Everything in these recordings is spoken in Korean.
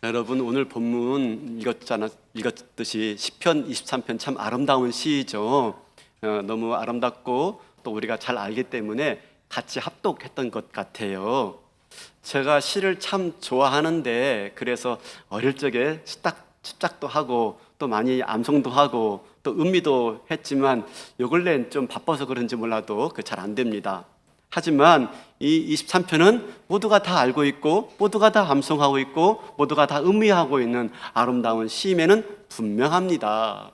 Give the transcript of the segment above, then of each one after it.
여러분, 오늘 본문 읽었듯이 시편 23편 참 아름다운 시죠. 너무 아름답고 또 우리가 잘 알기 때문에 같이 합독했던 것 같아요. 제가 시를 참 좋아하는데, 그래서 어릴 적에 습작도 하고 또 많이 암송도 하고 또 음미도 했지만 요 근래는 좀 바빠서 그런지 몰라도 잘 안 됩니다. 하지만 이 23편은 모두가 다 알고 있고 모두가 다 암송하고 있고 모두가 다 음미하고 있는 아름다운 시임에는 분명합니다.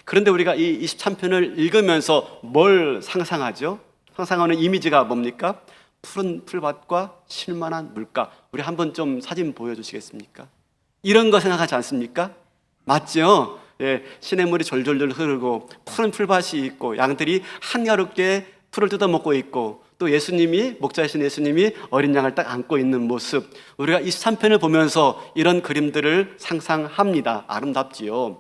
그런데 우리가 이 23편을 읽으면서 뭘 상상하죠? 상상하는 이미지가 뭡니까? 푸른 풀밭과 쉴만한 물가. 우리 한번 좀 사진 보여주시겠습니까? 이런 거 생각하지 않습니까? 맞죠? 예, 시냇물이 졸졸졸 흐르고 푸른 풀밭이 있고 양들이 한가롭게 풀을 뜯어먹고 있고 또 목자이신 예수님이 어린 양을 딱 안고 있는 모습, 우리가 23편을 보면서 이런 그림들을 상상합니다. 아름답지요.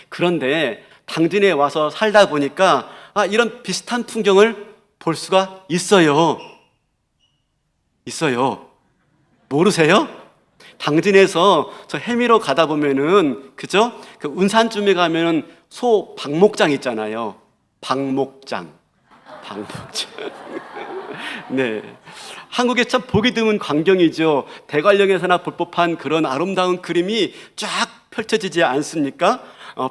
그런데 당진에 와서 살다 보니까 이런 비슷한 풍경을 볼 수가 있어요. 모르세요? 당진에서 저 해미로 가다 보면은, 그죠? 그 운산쯤에 가면은 소 방목장 있잖아요. 방목장. 네, 한국에 참 보기 드문 광경이죠. 대관령에서나 볼 법한 그런 아름다운 그림이 쫙 펼쳐지지 않습니까?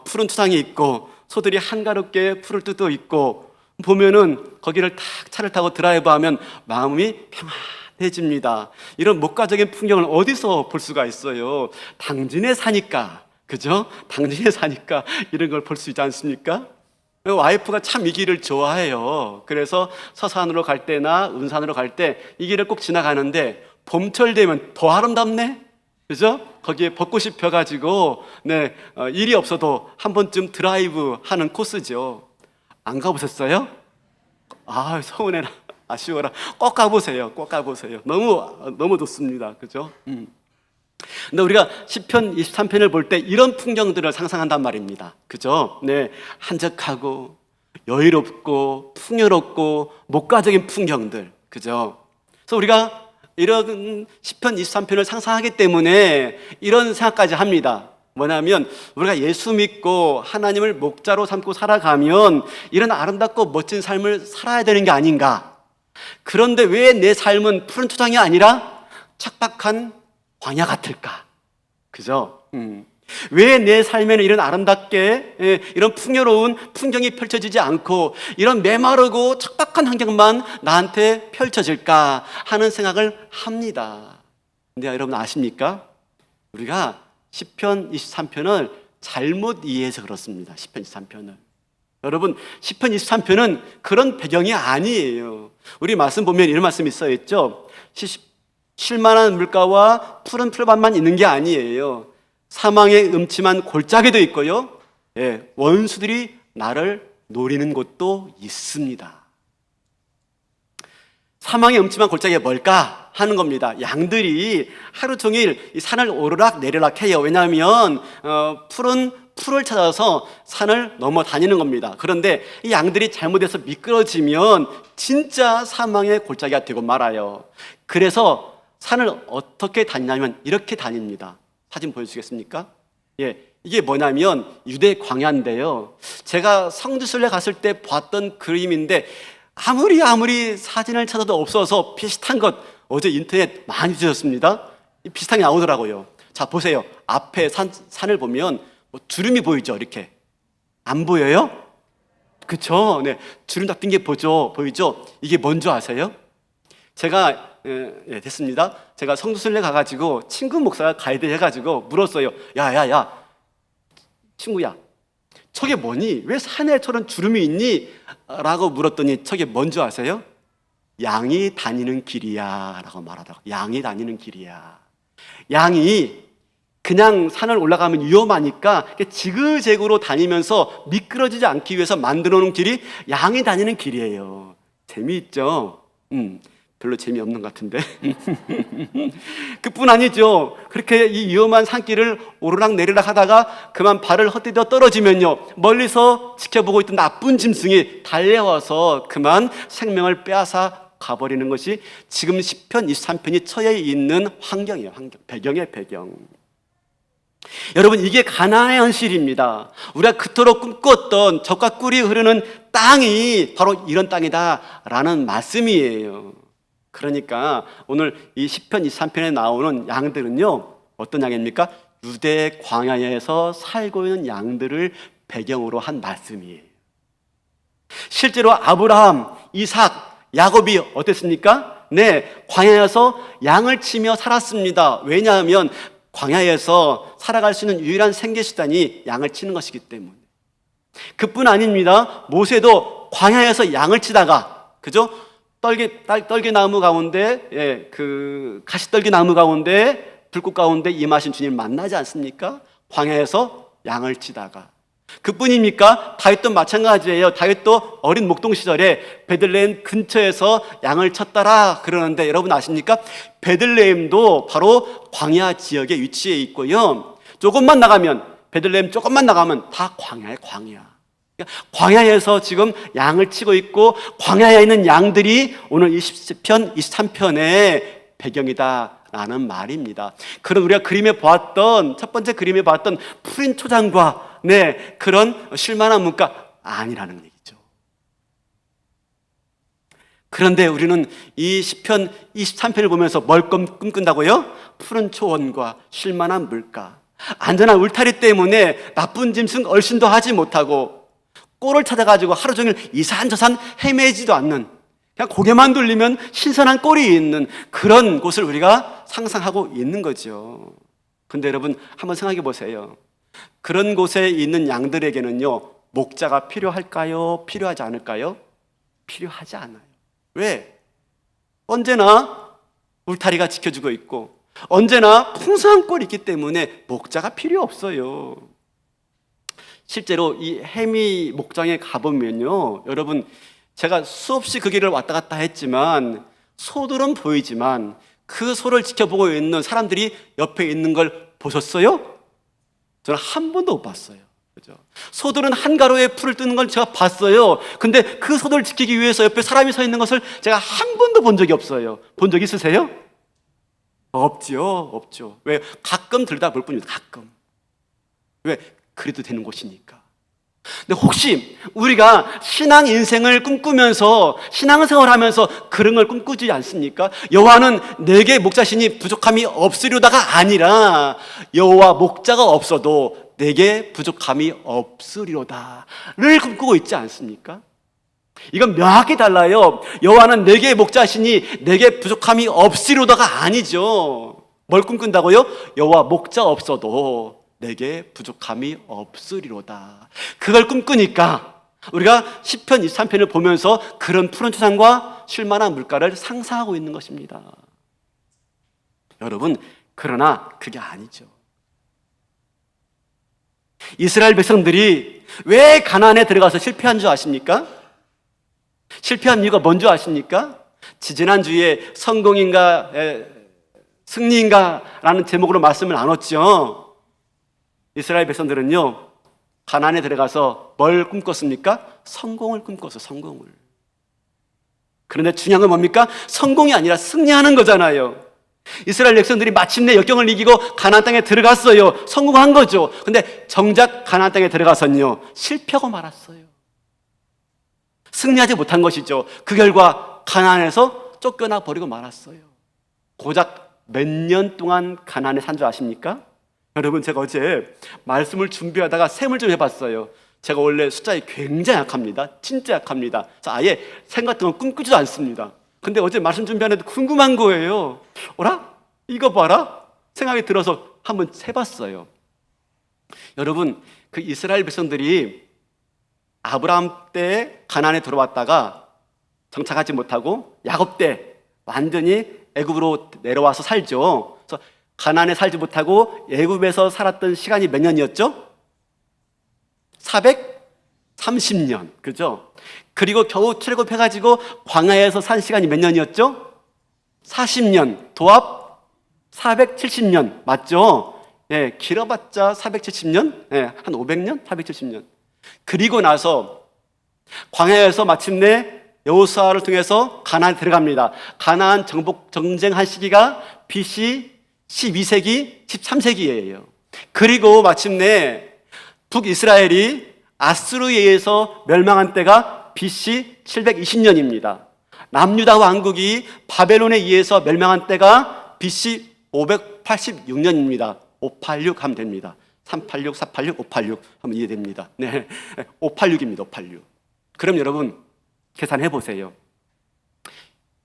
푸른 투상이 있고 소들이 한가롭게 풀을 뜯어 있고 보면은 거기를 탁 차를 타고 드라이브하면 마음이 평안해집니다. 이런 목가적인 풍경을 어디서 볼 수가 있어요? 당진에 사니까, 그죠? 당진에 사니까 이런 걸 볼 수 있지 않습니까? 와이프가 참 이 길을 좋아해요. 그래서 서산으로 갈 때나 은산으로 갈 때 이 길을 꼭 지나가는데 봄철 되면 더 아름답네? 그죠? 거기에 벚꽃이 펴가지고 일이 없어도 한 번쯤 드라이브 하는 코스죠. 안 가보셨어요? 서운해라, 아쉬워라. 꼭 가보세요. 너무 좋습니다. 그죠? 근데 우리가 시편 23편을 볼 때 이런 풍경들을 상상한단 말입니다. 그죠? 네, 한적하고 여유롭고 풍요롭고 목가적인 풍경들. 그죠? 그래서 우리가 이런 시편 23편을 상상하기 때문에 이런 생각까지 합니다. 뭐냐면 우리가 예수 믿고 하나님을 목자로 삼고 살아가면 이런 아름답고 멋진 삶을 살아야 되는 게 아닌가. 그런데 왜 내 삶은 푸른 초장이 아니라 척박한 광야 같을까? 그죠? 왜 내 삶에는 이런 아름답게 이런 풍요로운 풍경이 펼쳐지지 않고 이런 메마르고 척박한 환경만 나한테 펼쳐질까 하는 생각을 합니다. 근데 여러분 아십니까? 우리가 시편 23편을 잘못 이해해서 그렇습니다. 시편 23편을. 여러분, 시편 23편은 그런 배경이 아니에요. 우리 말씀 보면 이런 말씀이 써 있죠. 쉴만한 물가와 푸른 풀밭만 있는 게 아니에요. 사망의 음침한 골짜기도 있고요. 원수들이 나를 노리는 곳도 있습니다. 사망의 음침한 골짜기가 뭘까 하는 겁니다. 양들이 하루 종일 이 산을 오르락 내리락 해요. 왜냐하면 푸른 풀을 찾아서 산을 넘어 다니는 겁니다. 그런데 이 양들이 잘못해서 미끄러지면 진짜 사망의 골짜기가 되고 말아요. 그래서 산을 어떻게 다니냐면 이렇게 다닙니다. 사진 보여주시겠습니까? 이게 뭐냐면 유대 광야인데요. 제가 성지순례 갔을 때 봤던 그림인데 아무리 사진을 찾아도 없어서 비슷한 것 어제 인터넷 많이 주셨습니다. 비슷한 게 나오더라고요. 자, 보세요. 앞에 산을 보면 주름이 보이죠? 이렇게. 안 보여요? 그쵸? 네. 주름 잡힌 게 보이죠? 이게 뭔지 아세요? 제가 됐습니다. 제가 성지순례 가가지고 친구 목사가 가이드 해가지고 물었어요. 야, 친구야, 저게 뭐니? 왜 산에 저런 주름이 있니? 라고 물었더니 저게 뭔지 아세요? 양이 다니는 길이야 라고 말하더라고요. 양이 다니는 길이야. 양이 그냥 산을 올라가면 위험하니까 지그재그로 다니면서 미끄러지지 않기 위해서 만들어 놓은 길이 양이 다니는 길이에요. 재미있죠? 별로 재미없는 것 같은데. 그뿐 아니죠. 그렇게 이 위험한 산길을 오르락 내리락 하다가 그만 발을 헛디뎌 떨어지면요, 멀리서 지켜보고 있던 나쁜 짐승이 달려와서 그만 생명을 빼앗아 가버리는 것이 지금 시편 23편이 처해 있는 환경이에요. 배경이에요, 배경. 여러분, 이게 가나안의 현실입니다. 우리가 그토록 꿈꿨던 젖과 꿀이 흐르는 땅이 바로 이런 땅이다라는 말씀이에요. 그러니까 오늘 이 시편 23편에 나오는 양들은요, 어떤 양입니까? 유대 광야에서 살고 있는 양들을 배경으로 한 말씀이에요. 실제로 아브라함, 이삭, 야곱이 어땠습니까? 네, 광야에서 양을 치며 살았습니다. 왜냐하면 광야에서 살아갈 수 있는 유일한 생계수단이 양을 치는 것이기 때문에. 그뿐 아닙니다. 모세도 광야에서 양을 치다가, 그죠? 떨기나무 가운데, 가시떨기나무 가운데, 불꽃 가운데 임하신 주님 만나지 않습니까? 광야에서 양을 치다가. 그뿐입니까? 다윗도 마찬가지예요. 다윗도 어린 목동 시절에 베들레헴 근처에서 양을 쳤더라 그러는데, 여러분 아십니까? 베들레헴도 바로 광야 지역에 위치해 있고요. 베들레헴 조금만 나가면 다 광야예요, 광야. 광야에서 지금 양을 치고 있고, 광야에 있는 양들이 오늘 20편, 23편의 배경이다라는 말입니다. 그런 우리가 첫 번째 그림에 보았던 푸른 초장과 그런 쉴만한 문가 아니라는 얘기죠. 그런데 우리는 이 시편 23편을 보면서 뭘 꿈꾼다고요? 푸른 초원과 쉴만한 물가, 안전한 울타리 때문에 나쁜 짐승 얼씬도 하지 못하고 꼴을 찾아가지고 하루 종일 이산저산 헤매지도 않는, 그냥 고개만 돌리면 신선한 꼴이 있는 그런 곳을 우리가 상상하고 있는 거죠. 근데 여러분, 한번 생각해 보세요. 그런 곳에 있는 양들에게는요, 목자가 필요할까요? 필요하지 않을까요? 필요하지 않아요. 왜? 언제나 울타리가 지켜주고 있고, 언제나 풍성한 꼴이 있기 때문에 목자가 필요 없어요. 실제로 이 해미 목장에 가보면요, 여러분, 제가 수없이 그 길을 왔다 갔다 했지만 소들은 보이지만 그 소를 지켜보고 있는 사람들이 옆에 있는 걸 보셨어요? 저는 한 번도 못 봤어요. 그죠? 소들은 한가로에 풀을 뜨는 걸 제가 봤어요. 근데 그 소들을 지키기 위해서 옆에 사람이 서 있는 것을 제가 한 번도 본 적이 없어요. 본 적 있으세요? 없죠. 왜? 가끔 들다 볼 뿐입니다. 가끔. 왜? 그래도 되는 곳이니까. 근데 혹시 우리가 신앙 인생을 꿈꾸면서 신앙생활을 하면서 그런 걸 꿈꾸지 않습니까? 여호와는 내게 목자시니 부족함이 없으려다가 아니라 여호와 목자가 없어도 내게 부족함이 없으리로다를 꿈꾸고 있지 않습니까? 이건 명확히 달라요. 여호와는 내게 목자시니 내게 부족함이 없으리로다가 아니죠. 뭘 꿈꾼다고요? 여호와 목자 없어도 내게 부족함이 없으리로다. 그걸 꿈꾸니까 우리가 시편 23편을 보면서 그런 푸른 초장과 쉴만한 물가를 상상하고 있는 것입니다. 여러분, 그러나 그게 아니죠. 이스라엘 백성들이 왜 가나안에 들어가서 실패한 줄 아십니까? 실패한 이유가 뭔지 아십니까? 지지난주에 성공인가 승리인가 라는 제목으로 말씀을 나눴죠. 이스라엘 백성들은요, 가나안에 들어가서 뭘 꿈꿨습니까? 성공을 꿈꿨어, 성공을. 그런데 중요한 건 뭡니까? 성공이 아니라 승리하는 거잖아요. 이스라엘 백성들이 마침내 역경을 이기고 가나안 땅에 들어갔어요. 성공한 거죠. 근데 정작 가나안 땅에 들어가서는요, 실패하고 말았어요. 승리하지 못한 것이죠. 그 결과 가나안에서 쫓겨나 버리고 말았어요. 고작 몇 년 동안 가나안에 산 줄 아십니까? 여러분, 제가 어제 말씀을 준비하다가 셈을 좀 해봤어요. 제가 원래 숫자에 굉장히 약합니다. 진짜 약합니다. 그래서 아예 셈 같은 건 꿈꾸지도 않습니다. 근데 어제 말씀 준비하는데 궁금한 거예요. 어라? 이거 봐라? 생각이 들어서 한번 해봤어요. 여러분, 그 이스라엘 백성들이 아브라함 때 가나안에 들어왔다가 정착하지 못하고 야곱 때 완전히 애굽으로 내려와서 살죠. 그래서 가나안에 살지 못하고 애굽에서 살았던 시간이 몇 년이었죠? 430년. 그죠? 그리고 겨우 출애굽해가지고 광야에서 산 시간이 몇 년이었죠? 40년. 도합 470년. 맞죠? 예, 길어봤자 470년? 예, 한 500년? 470년. 그리고 나서 광야에서 마침내 여호수아를 통해서 가나안에 들어갑니다. 가나안 정복 정쟁한 시기가 BC 12세기, 13세기예요. 그리고 마침내 북이스라엘이 아수르에 의해서 멸망한 때가 BC 720년입니다. 남유다 왕국이 바벨론에 의해서 멸망한 때가 BC 586년입니다. 586 하면 됩니다. 386, 486, 586 하면 이해됩니다. 네, 586입니다. 586. 그럼 여러분 계산해 보세요.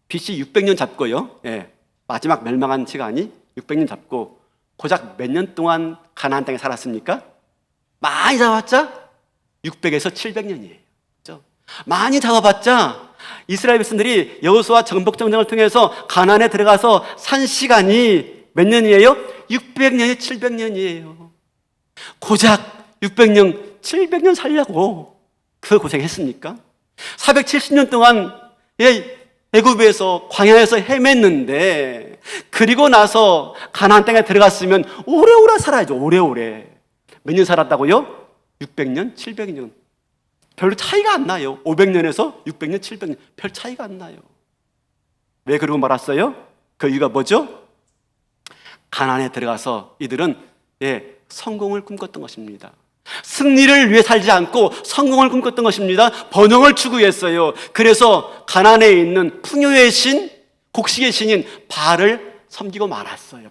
BC 600년 잡고요. 네, 마지막 멸망한 시간이 600년 잡고 고작 몇 년 동안 가나안 땅에 살았습니까? 많이 잡았자 600에서 700년이에요. 그렇죠? 많이 잡아봤자 이스라엘 백성들이 여호수아 정복 전쟁을 통해서 가나안에 들어가서 산 시간이 몇 년이에요? 600년이 700년이에요. 고작 600년, 700년 살려고 그 고생했습니까? 470년 동안 애굽에서 광야에서 헤맸는데 그리고 나서 가나안 땅에 들어갔으면 오래오래 살아야죠. 오래오래. 몇 년 살았다고요? 600년, 700년. 별로 차이가 안 나요. 500년에서 600년, 700년. 별 차이가 안 나요. 왜 그러고 말았어요? 그 이유가 뭐죠? 가나안에 들어가서 이들은 성공을 꿈꿨던 것입니다. 승리를 위해 살지 않고 성공을 꿈꿨던 것입니다. 번영을 추구했어요. 그래서 가나안에 있는 풍요의 신, 곡식의 신인 바알을 섬기고 말았어요.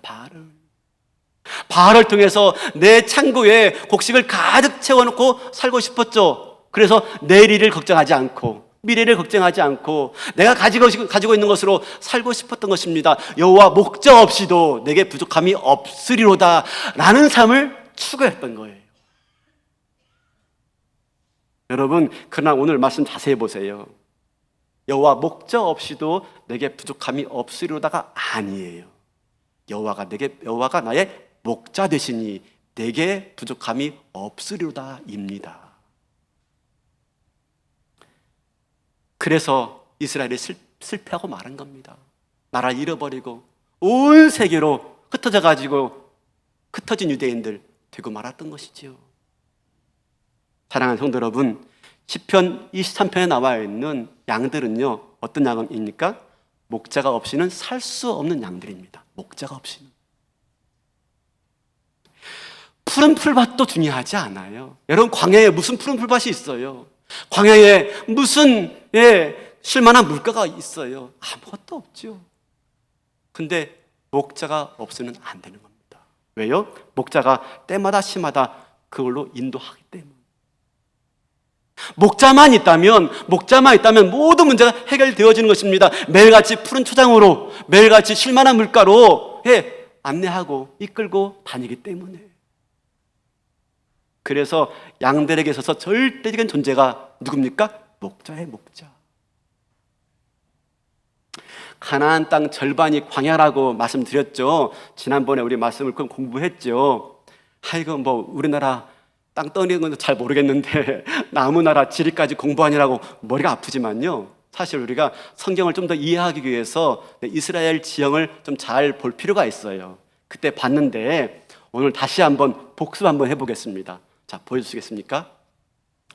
바알을 통해서 내 창고에 곡식을 가득 채워놓고 살고 싶었죠. 그래서 내일을 걱정하지 않고 미래를 걱정하지 않고 내가 가지고 있는 것으로 살고 싶었던 것입니다. 여호와 목적 없이도 내게 부족함이 없으리로다 라는 삶을 추구했던 거예요. 여러분, 그러나 오늘 말씀 자세히 보세요. 여호와 목적 없이도 내게 부족함이 없으리로다가 아니에요. 여호와가 나의 목자 되시니 내게 부족함이 없으리로다입니다. 그래서 이스라엘이 실패하고 말은 겁니다. 나라를 잃어버리고 온 세계로 흩어진 유대인들 되고 말았던 것이지요. 사랑하는 성도 여러분, 시편 23편에 나와 있는 양들은요, 어떤 양입니까? 목자가 없이는 살 수 없는 양들입니다. 목자가 없이는. 푸른 풀밭도 중요하지 않아요. 여러분, 광야에 무슨 푸른 풀밭이 있어요? 광야에 무슨 쉴만한 물가가 있어요? 아무것도 없죠. 근데 목자가 없으면 안 되는 겁니다. 왜요? 목자가 때마다 시마다 그걸로 인도하기 때문에. 목자만 있다면 모든 문제가 해결되어지는 것입니다. 매일같이 푸른 초장으로, 매일같이 쉴만한 물가로 안내하고 이끌고 다니기 때문에. 그래서 양들에게 있어서 절대적인 존재가 누굽니까? 목자의 목자. 가나안 땅 절반이 광야라고 말씀드렸죠. 지난번에 우리 말씀을 공부했죠. 아이고 우리나라 땅 떠내는 건 잘 모르겠는데 남의 나라 지리까지 공부하느라고 머리가 아프지만요, 사실 우리가 성경을 좀 더 이해하기 위해서 이스라엘 지형을 좀 잘 볼 필요가 있어요. 그때 봤는데 오늘 다시 한번 복습 한번 해보겠습니다. 자, 보여주시겠습니까?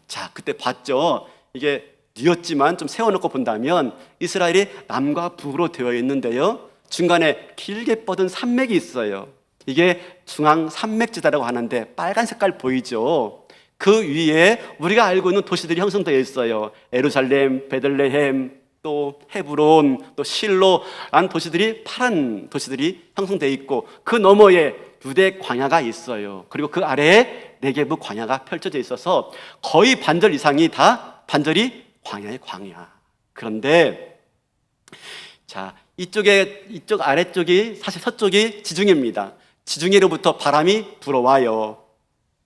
자, 그때 봤죠. 이게 뉘었지만 좀 세워놓고 본다면 이스라엘이 남과 북으로 되어 있는데요, 중간에 길게 뻗은 산맥이 있어요. 이게 중앙 산맥지대라고 하는데 빨간 색깔 보이죠? 그 위에 우리가 알고 있는 도시들이 형성되어 있어요. 예루살렘, 베들레헴, 또 헤브론, 또 실로라는 도시들이, 파란 도시들이 형성되어 있고 그 너머에 유대 광야가 있어요. 그리고 그 아래에 네게브 광야가 펼쳐져 있어서 거의 반절 이상이 다 반절이 광야의 광야. 그런데 자, 이쪽 아래쪽이 사실 서쪽이 지중해입니다. 지중해로부터 바람이 불어와요.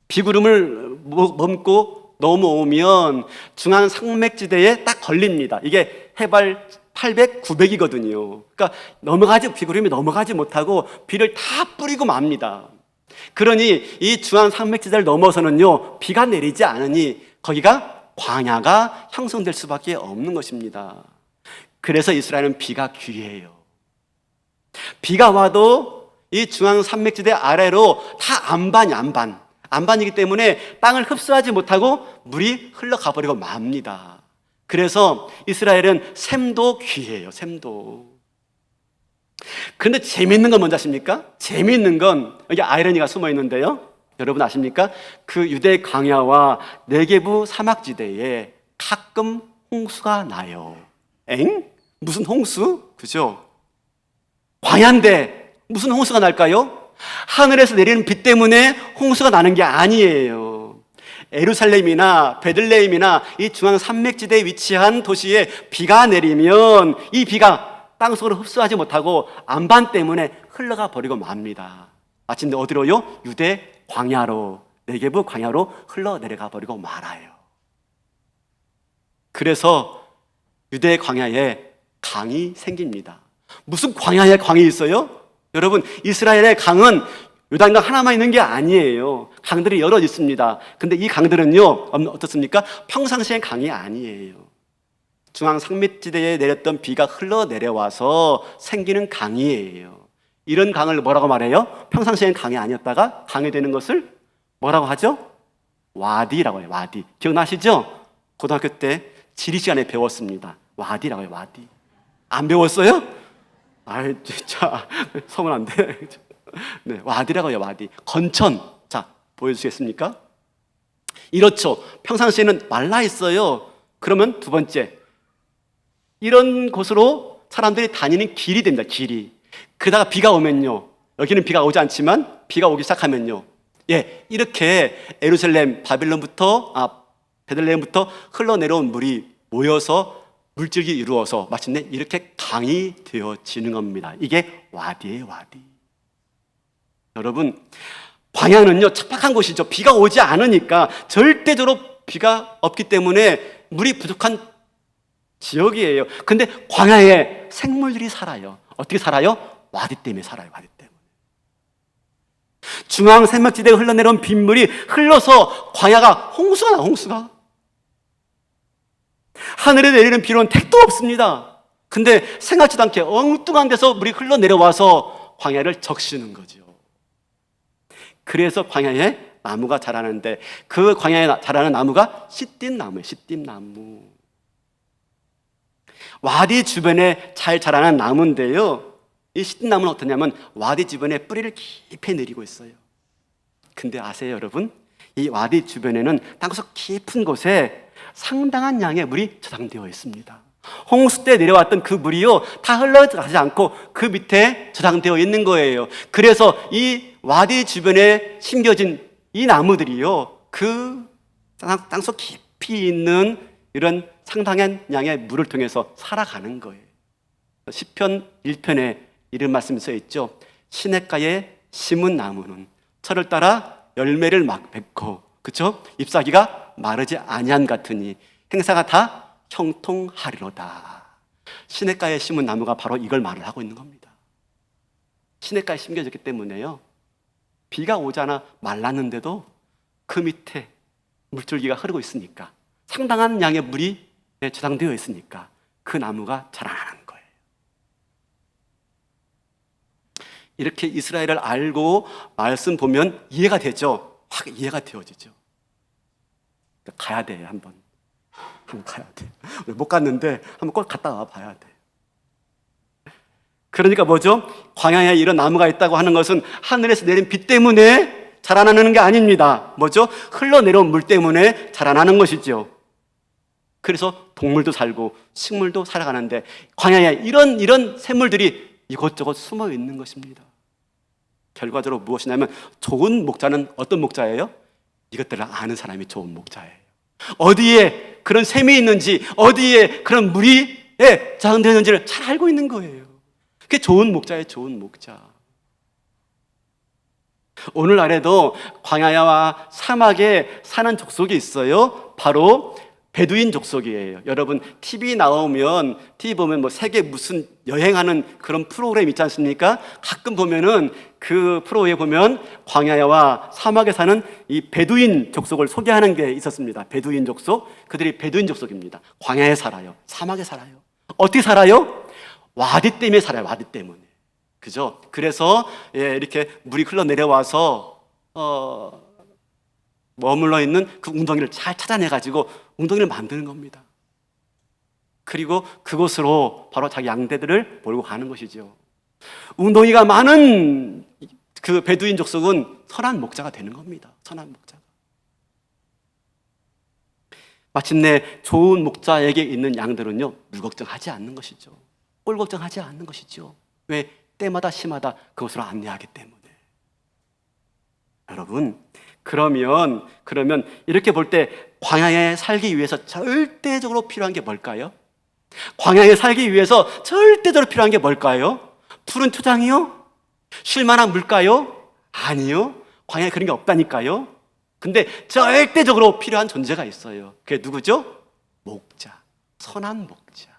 비구름을 머금고 넘어오면 중앙 산맥지대에 딱 걸립니다. 이게 해발 800, 900이거든요. 그러니까 비구름이 넘어가지 못하고 비를 다 뿌리고 맙니다. 그러니 이 중앙 산맥지대를 넘어서는요, 비가 내리지 않으니 거기가 광야가 형성될 수밖에 없는 것입니다. 그래서 이스라엘은 비가 귀해요. 비가 와도 이 중앙 산맥지대 아래로 다 안반이기 때문에 땅을 흡수하지 못하고 물이 흘러가 버리고 맙니다. 그래서 이스라엘은 샘도 귀해요. 샘도. 그런데 재미있는 건 뭔지 아십니까? 재미있는 건 여기 아이러니가 숨어 있는데요, 여러분 아십니까? 그 유대 광야와 네게부 사막지대에 가끔 홍수가 나요. 엥? 무슨 홍수? 그죠? 광야인데 무슨 홍수가 날까요? 하늘에서 내리는 비 때문에 홍수가 나는 게 아니에요. 예루살렘이나 베들레헴이나 이 중앙 산맥지대에 위치한 도시에 비가 내리면 이 비가 땅속으로 흡수하지 못하고 안반 때문에 흘러가 버리고 맙니다. 마침내 어디로요? 유대 광야로, 네게부 광야로 흘러내려가 버리고 말아요. 그래서 유대 광야에 강이 생깁니다. 무슨 광야에 강이 있어요? 여러분, 이스라엘의 강은 요단강 하나만 있는 게 아니에요. 강들이 여러 있습니다. 근데 이 강들은요, 어떻습니까? 평상시엔 강이 아니에요. 중앙 산맥지대에 내렸던 비가 흘러내려와서 생기는 강이에요. 이런 강을 뭐라고 말해요? 평상시엔 강이 아니었다가 강이 되는 것을 뭐라고 하죠? 와디라고 해요. 와디. 기억나시죠? 고등학교 때 지리 시간에 배웠습니다. 와디라고 해요. 와디. 안 배웠어요? 아이 진짜 서면 안 돼. 네, 와디라고 해요. 와디. 건천. 자, 보여주시겠습니까? 이렇죠. 평상시에는 말라 있어요. 그러면 두 번째, 이런 곳으로 사람들이 다니는 길이 됩니다. 길이. 그러다가 비가 오면요, 여기는 비가 오지 않지만 비가 오기 시작하면요, 이렇게 예루살렘, 베들레헴부터 흘러내려온 물이 모여서 물질이 이루어서 마침내 이렇게 강이 되어지는 겁니다. 이게 와디예요. 와디. 여러분, 광야는요 척박한 곳이죠. 비가 오지 않으니까, 절대적으로 비가 없기 때문에 물이 부족한 지역이에요. 근데 광야에 생물들이 살아요. 어떻게 살아요? 와디 때문에 살아요. 와디 때문에. 중앙 산맥지대에 흘러내려온 빗물이 흘러서 광야가 홍수가 나요. 홍수가. 하늘에 내리는 비로는 택도 없습니다. 근데 생각지도 않게 엉뚱한 데서 물이 흘러내려와서 광야를 적시는 거죠. 그래서 광야에 나무가 자라는데, 그 광야에 자라는 나무가 시띠나무예요. 시띠나무. 와디 주변에 잘 자라는 나무인데요, 이 시띠나무는 어떠냐면 와디 주변에 뿌리를 깊이 내리고 있어요. 근데 아세요 여러분? 이 와디 주변에는 땅속 깊은 곳에 상당한 양의 물이 저장되어 있습니다. 홍수 때 내려왔던 그 물이요 다 흘러가지 않고 그 밑에 저장되어 있는 거예요. 그래서 이 와디 주변에 심겨진 이 나무들이요 그 땅속 깊이 있는 이런 상당한 양의 물을 통해서 살아가는 거예요. 시편 1편에 이런 말씀이 써 있죠. 시냇가에 심은 나무는 철을 따라 열매를 막 맺고, 그렇죠? 잎사귀가 마르지 아니한 같으니 행사가 다 형통하리로다. 시냇가에 심은 나무가 바로 이걸 말을 하고 있는 겁니다. 시냇가에 심겨졌기 때문에요, 비가 오잖아 말랐는데도 그 밑에 물줄기가 흐르고 있으니까, 상당한 양의 물이 저장되어 있으니까 그 나무가 자라나는 거예요. 이렇게 이스라엘을 알고 말씀 보면 이해가 되죠. 확 이해가 되어지죠. 가야 돼. 한번 가야 돼. 우리 못 갔는데 한번 꼭 갔다 와 봐야 돼. 그러니까 뭐죠? 광야에 이런 나무가 있다고 하는 것은 하늘에서 내린 비 때문에 자라나는 게 아닙니다. 뭐죠? 흘러내려온 물 때문에 자라나는 것이죠. 그래서 동물도 살고 식물도 살아가는데, 광야에 이런 생물들이 이곳저곳 숨어 있는 것입니다. 결과적으로 무엇이냐면, 좋은 목자는 어떤 목자예요? 이것들을 아는 사람이 좋은 목자예요. 어디에 그런 샘이 있는지, 어디에 그런 물이 저장되어 있는지를 잘 알고 있는 거예요. 그게 좋은 목자예요. 좋은 목자. 오늘날에도 광야와 사막에 사는 족속이 있어요. 바로 베두인 족속이에요. 여러분 TV 나오면, TV 보면 뭐 세계 무슨 여행하는 그런 프로그램 있지 않습니까? 가끔 보면은 그 프로에 보면 광야와 사막에 사는 이 베두인 족속을 소개하는 게 있었습니다. 베두인 족속. 그들이 베두인 족속입니다. 광야에 살아요. 사막에 살아요. 어떻게 살아요? 와디 때문에 살아요. 와디 때문에. 그죠? 그래서 이렇게 물이 흘러내려와서 머물러 있는 그 웅덩이를 잘 찾아내가지고 웅덩이를 만드는 겁니다. 그리고 그곳으로 바로 자기 양대들을 몰고 가는 것이죠. 웅덩이가 많은 그 베두인 족속은 선한 목자가 되는 겁니다. 선한 목자가. 마침내 좋은 목자에게 있는 양들은요, 물 걱정하지 않는 것이죠. 꼴 걱정하지 않는 것이죠. 왜? 때마다 시마다 그것으로 안내하기 때문에. 여러분, 그러면 이렇게 볼 때 광야에 살기 위해서 절대적으로 필요한 게 뭘까요? 광야에 살기 위해서 절대적으로 필요한 게 뭘까요? 푸른 초장이요? 쉴만한 물가요? 아니요. 광야에 그런 게 없다니까요. 근데 절대적으로 필요한 존재가 있어요. 그게 누구죠? 목자. 선한 목자.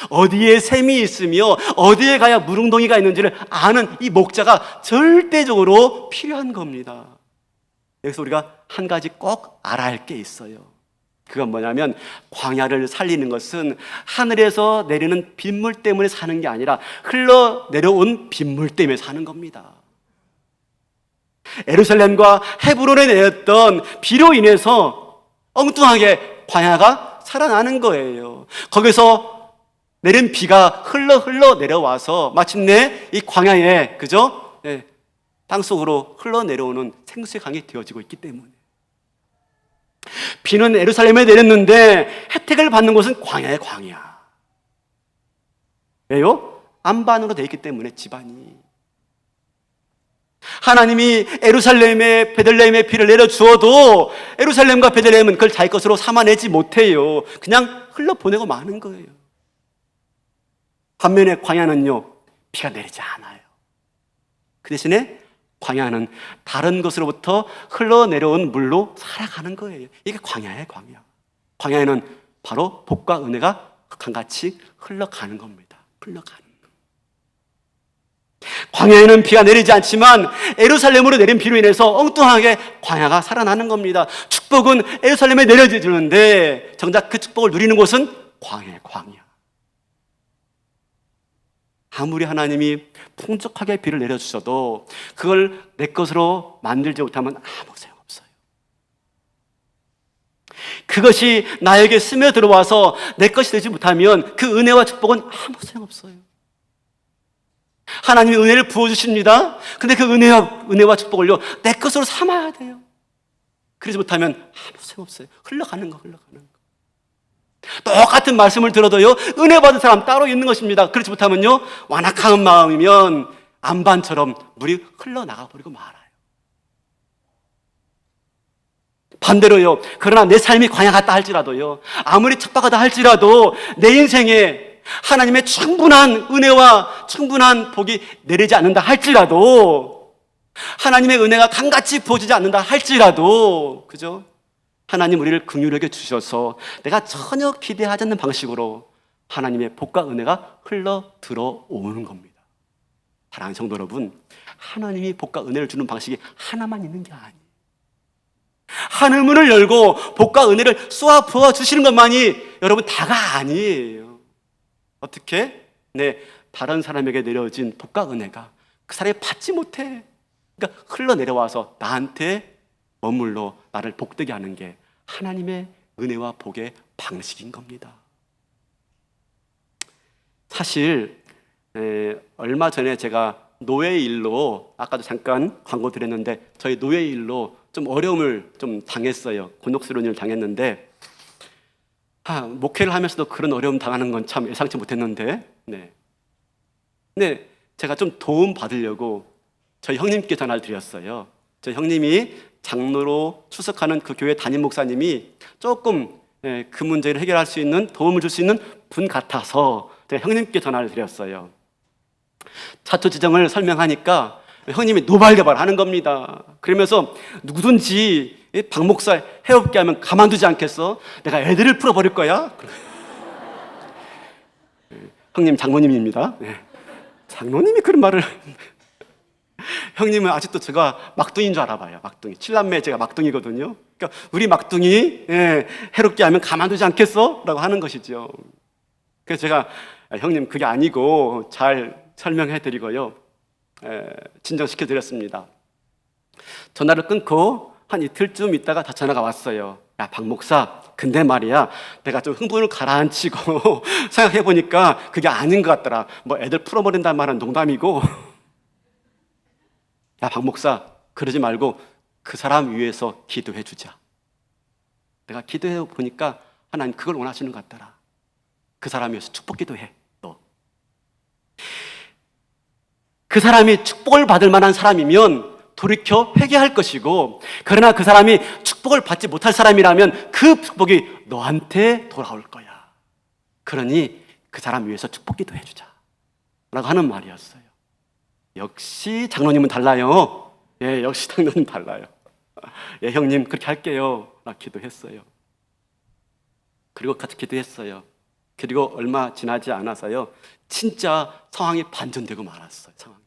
어디에 샘이 있으며 어디에 가야 물웅덩이가 있는지를 아는 이 목자가 절대적으로 필요한 겁니다. 여기서 우리가 한 가지 꼭 알아야 할 게 있어요. 그건 뭐냐면 광야를 살리는 것은 하늘에서 내리는 빗물 때문에 사는 게 아니라 흘러내려온 빗물 때문에 사는 겁니다. 예루살렘과 헤브론에 내렸던 비로 인해서 엉뚱하게 광야가 살아나는 거예요. 거기서 내린 비가 흘러 내려와서 마침내 이 광야에, 그죠? 네, 땅속으로 흘러내려오는 생수의 강이 되어지고 있기 때문에. 비는 예루살렘에 내렸는데 혜택을 받는 곳은 광야의 광야. 왜요? 안반으로 되어 있기 때문에 집안이. 하나님이 예루살렘에 베들레헴에 비를 내려주어도 예루살렘과 베들레헴은 그걸 자기 것으로 삼아내지 못해요. 그냥 흘러보내고 마는 거예요. 반면에 광야는요, 비가 내리지 않아요. 그 대신에 광야는 다른 것으로부터 흘러내려온 물로 살아가는 거예요. 이게 광야예요, 광야. 광야에는 바로 복과 은혜가 강같이 흘러가는 겁니다. 흘러가는. 광야에는 비가 내리지 않지만 예루살렘으로 내린 비로 인해서 엉뚱하게 광야가 살아나는 겁니다. 축복은 예루살렘에 내려지는데 정작 그 축복을 누리는 곳은 광야예요, 광야. 아무리 하나님이 풍족하게 비를 내려주셔도 그걸 내 것으로 만들지 못하면 아무 소용없어요. 그것이 나에게 스며들어와서 내 것이 되지 못하면 그 은혜와 축복은 아무 소용없어요. 하나님이 은혜를 부어주십니다. 근데 그 은혜와 축복을요, 내 것으로 삼아야 돼요. 그러지 못하면 아무 소용없어요. 흘러가는 거. 똑같은 말씀을 들어도요, 은혜 받은 사람 따로 있는 것입니다. 그렇지 못하면요, 완악한 마음이면 안반처럼 물이 흘러나가 버리고 말아요. 반대로요, 그러나 내 삶이 광야 같다 할지라도요, 아무리 척박하다 할지라도 내 인생에 하나님의 충분한 은혜와 충분한 복이 내리지 않는다 할지라도, 하나님의 은혜가 강같이 부어지지 않는다 할지라도, 그죠? 하나님 우리를 긍휼하게 주셔서 내가 전혀 기대하지 않는 방식으로 하나님의 복과 은혜가 흘러 들어오는 겁니다. 사랑하는 성도 여러분, 하나님이 복과 은혜를 주는 방식이 하나만 있는 게 아니에요. 하늘문을 열고 복과 은혜를 쏘아 부어 주시는 것만이 여러분 다가 아니에요. 어떻게? 네, 다른 사람에게 내려진 복과 은혜가 그 사람이 받지 못해. 그러니까 흘러내려와서 나한테 머물러 나를 복되게 하는 게 하나님의 은혜와 복의 방식인 겁니다. 사실 얼마 전에 제가 노예일로, 아까도 잠깐 광고 드렸는데 저희 노예일로 좀 어려움을 좀 당했어요. 곤혹스러운 일을 당했는데, 목회를 하면서도 그런 어려움 당하는 건 참 예상치 못했는데, 근데 제가 좀 도움 받으려고 저희 형님께 전화를 드렸어요. 저희 형님이 장로로 출석하는 그 교회 담임 목사님이 조금 그 문제를 해결할 수 있는, 도움을 줄 수 있는 분 같아서 제가 형님께 전화를 드렸어요. 차초 지정을 설명하니까 형님이 노발대발 하는 겁니다. 그러면서 누구든지 박 목사 해롭게 하면 가만두지 않겠어? 내가 애들을 풀어버릴 거야? 형님 장로님입니다. 장로님이 그런 말을. 형님은 아직도 제가 막둥이인 줄 알아봐요. 막둥이. 7남매 제가 막둥이거든요. 그러니까 우리 막둥이 해롭게 하면 가만두지 않겠어? 라고 하는 것이죠. 그래서 제가 형님 그게 아니고 잘 설명해 드리고요, 진정시켜 드렸습니다. 전화를 끊고 한 이틀쯤 있다가 다시 전화가 왔어요. 야, 박 목사, 근데 말이야, 내가 좀 흥분을 가라앉히고 생각해 보니까 그게 아닌 것 같더라. 뭐 애들 풀어버린다는 말은 농담이고 야, 박 목사, 그러지 말고 그 사람 위해서 기도해 주자. 내가 기도해 보니까 하나님 그걸 원하시는 것 같더라. 그 사람 위해서 축복 기도해. 너. 그 사람이 축복을 받을 만한 사람이면 돌이켜 회개할 것이고, 그러나 그 사람이 축복을 받지 못할 사람이라면 그 축복이 너한테 돌아올 거야. 그러니 그 사람 위해서 축복 기도해 주자 라고 하는 말이었어요. 역시 장로님은 달라요. 예, 역시 장로님 달라요. 예, 형님 그렇게 할게요 라고 기도했어요. 그리고 같이 기도했어요. 그리고 얼마 지나지 않아서요, 진짜 상황이 반전되고 말았어요. 상황이.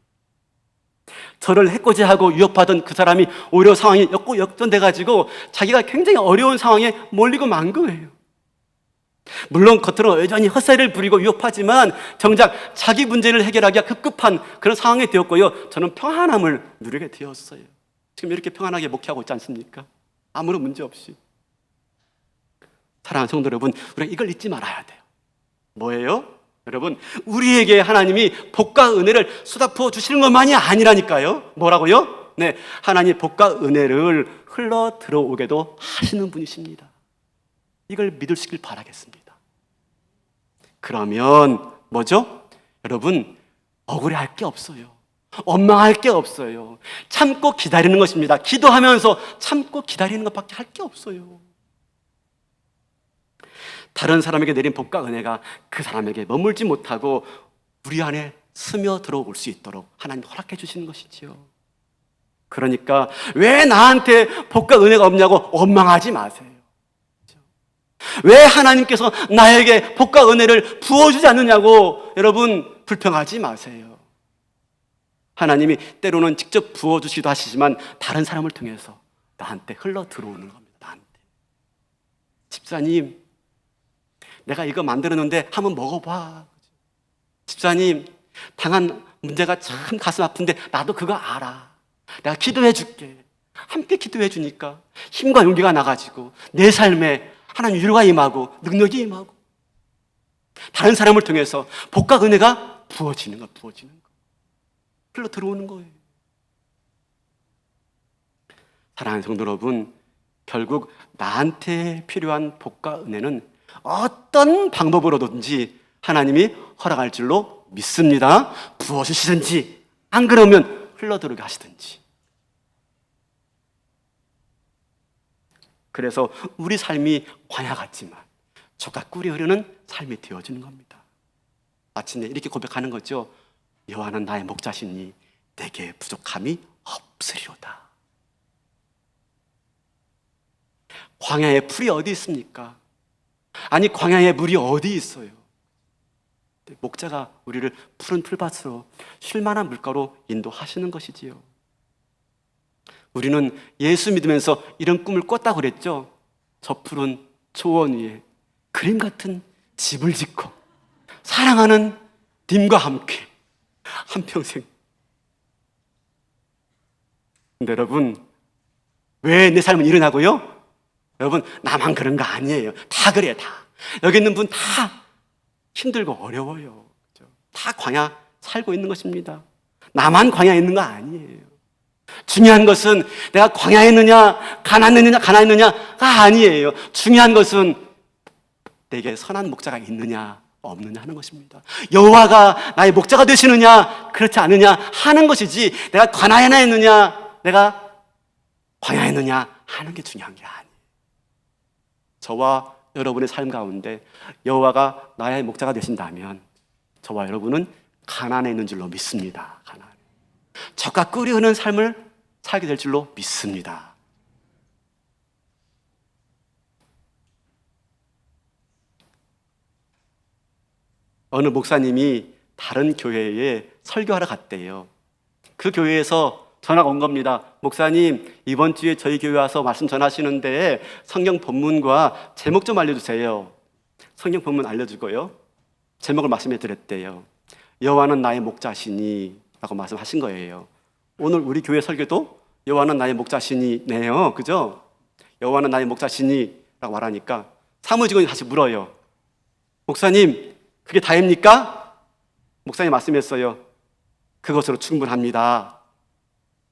저를 해코지하고 위협하던 그 사람이 오히려 상황이 역전돼가지고 자기가 굉장히 어려운 상황에 몰리고 만 거예요. 물론 겉으로 여전히 헛살을 부리고 위협하지만 정작 자기 문제를 해결하기가 급급한 그런 상황이 되었고요, 저는 평안함을 누리게 되었어요. 지금 이렇게 평안하게 목회하고 있지 않습니까? 아무런 문제 없이. 사랑하는 성도 여러분, 우리가 이걸 잊지 말아야 돼요. 뭐예요? 여러분, 우리에게 하나님이 복과 은혜를 쏟아부어 주시는 것만이 아니라니까요. 뭐라고요? 네, 하나님 복과 은혜를 흘러 들어오게도 하시는 분이십니다. 이걸 믿으시길 바라겠습니다. 그러면 뭐죠? 여러분, 억울해할 게 없어요. 원망할 게 없어요. 참고 기다리는 것입니다. 기도하면서 참고 기다리는 것밖에 할 게 없어요. 다른 사람에게 내린 복과 은혜가 그 사람에게 머물지 못하고 우리 안에 스며들어올 수 있도록 하나님 허락해 주시는 것이지요. 그러니까 왜 나한테 복과 은혜가 없냐고 원망하지 마세요. 왜 하나님께서 나에게 복과 은혜를 부어주지 않느냐고 여러분 불평하지 마세요. 하나님이 때로는 직접 부어주시기도 하시지만 다른 사람을 통해서 나한테 흘러 들어오는 겁니다. 나한테. 집사님, 내가 이거 만들었는데 한번 먹어봐. 집사님, 당한 문제가 참 가슴 아픈데 나도 그거 알아. 내가 기도해 줄게. 함께 기도해 주니까 힘과 용기가 나가지고 내 삶에 하나님 위로가 임하고 능력이 임하고 다른 사람을 통해서 복과 은혜가 부어지는 거, 흘러 들어오는 거예요. 사랑하는 성도 여러분, 결국 나한테 필요한 복과 은혜는 어떤 방법으로든지 하나님이 허락할 줄로 믿습니다. 부어주시든지 안 그러면 흘러들어오게 하시든지. 그래서 우리 삶이 광야 같지만 조가 꿀이 흐르는 삶이 되어지는 겁니다. 마침내 이렇게 고백하는 거죠. 여호와는 나의 목자시니 내게 부족함이 없으리로다. 광야에 풀이 어디 있습니까? 아니, 광야에 물이 어디 있어요? 목자가 우리를 푸른 풀밭으로 쉴만한 물가로 인도하시는 것이지요. 우리는 예수 믿으면서 이런 꿈을 꿨다고 그랬죠. 저 푸른 초원 위에 그림 같은 집을 짓고 사랑하는 님과 함께 한평생. 근데 여러분, 왜 내 삶은 일어나고요? 여러분, 나만 그런 거 아니에요. 다 그래요, 다. 여기 있는 분 다 힘들고 어려워요. 다 광야 살고 있는 것입니다. 나만 광야에 있는 거 아니에요. 중요한 것은 내가 광야에 있느냐, 가난했느냐가 아니에요. 중요한 것은 내게 선한 목자가 있느냐, 없느냐 하는 것입니다. 여호와가 나의 목자가 되시느냐, 그렇지 않느냐 하는 것이지, 내가 가난해 있느냐, 내가 광야에 있느냐 하는 게 중요한 게 아니에요. 저와 여러분의 삶 가운데 여호와가 나의 목자가 되신다면 저와 여러분은 가난에 있는 줄로 믿습니다. 가난. 젖과 꿀이 흐르는 삶을 살게 될 줄로 믿습니다. 어느 목사님이 다른 교회에 설교하러 갔대요. 그 교회에서 전화가 온 겁니다. 목사님, 이번 주에 저희 교회 와서 말씀 전하시는데 성경 본문과 제목 좀 알려주세요. 성경 본문 알려주고요, 제목을 말씀해 드렸대요. 여호와는 나의 목자시니 라고 말씀하신 거예요. 오늘 우리 교회 설교도 여호와는 나의 목자시니네요. 그죠? 여호와는 나의 목자시니 라고 말하니까 사무직원이 다시 물어요. 목사님, 그게 다입니까? 목사님 말씀했어요. 그것으로 충분합니다.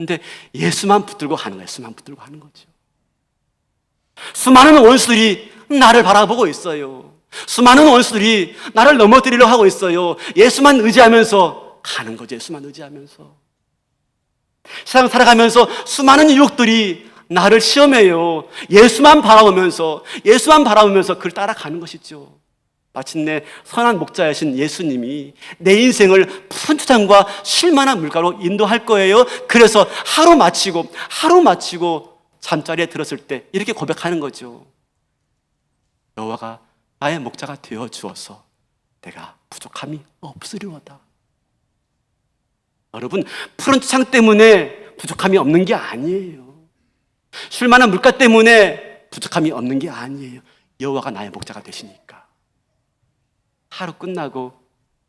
근데 예수만 붙들고 하는 거예요. 예수만 붙들고 하는 거죠. 수많은 원수들이 나를 바라보고 있어요. 수많은 원수들이 나를 넘어뜨리려 하고 있어요. 예수만 의지하면서 가는 거죠. 예수만 의지하면서. 세상 살아가면서 수많은 유혹들이 나를 시험해요. 예수만 바라보면서 그걸 따라가는 것이죠. 마침내 선한 목자이신 예수님이 내 인생을 푸른 초장과 쉴만한 물가로 인도할 거예요. 그래서 하루 마치고 잠자리에 들었을 때 이렇게 고백하는 거죠. 여호와가 나의 목자가 되어 주어서 내가 부족함이 없으리로다. 여러분, 푸른 초장 때문에 부족함이 없는 게 아니에요. 쉴만한 물가 때문에 부족함이 없는 게 아니에요. 여호와가 나의 목자가 되시니까. 하루 끝나고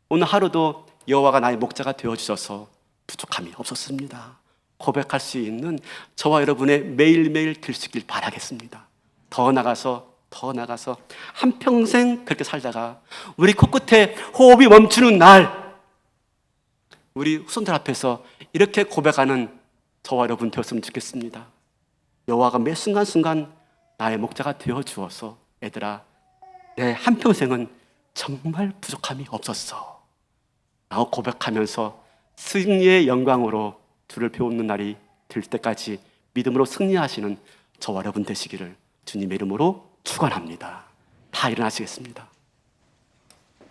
오늘 하루도 여호와가 나의 목자가 되어주셔서 부족함이 없었습니다. 고백할 수 있는 저와 여러분의 매일매일 될 수 있길 바라겠습니다. 더 나가서 한평생 그렇게 살다가 우리 코끝에 호흡이 멈추는 날 우리 후손들 앞에서 이렇게 고백하는 저와 여러분 되었으면 좋겠습니다. 여호와가 매 순간순간 나의 목자가 되어주어서 얘들아, 내 한평생은 정말 부족함이 없었어 라고 고백하면서 승리의 영광으로 주를 배우는 날이 될 때까지 믿음으로 승리하시는 저와 여러분 되시기를 주님의 이름으로 축원합니다. 다 일어나시겠습니다.